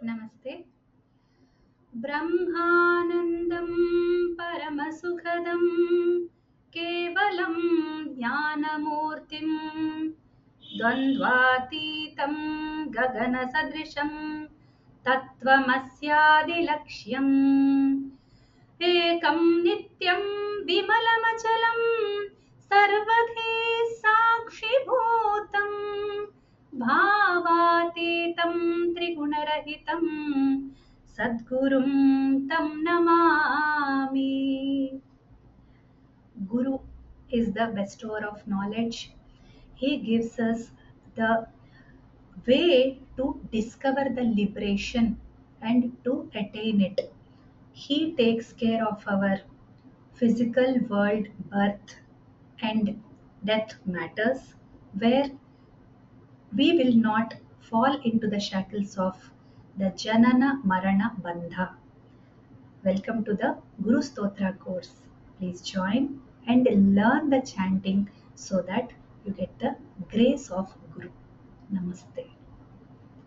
नमस्ते। ब्रह्मानन्दं परमसुखदं केवलं ज्ञानमूर्तिं द्वन्द्वातीतं गगनसदृशं तत्त्वमस्यादिलक्ष्यम् एकं नित्यं विमलमचलं सर्वधि साक्षिभूतं भावातीतं त्रिगुणरहितं सद्गुरुं तं Namami. Guru is the bestower of knowledge. He gives us the way to discover the liberation and to attain it. He takes care of our physical world, birth and death matters, where we will not fall into the shackles of the Janana Marana Bandha. Welcome to the Guru Stotra course. Please join and learn the chanting so that you get the grace of Guru. Namaste.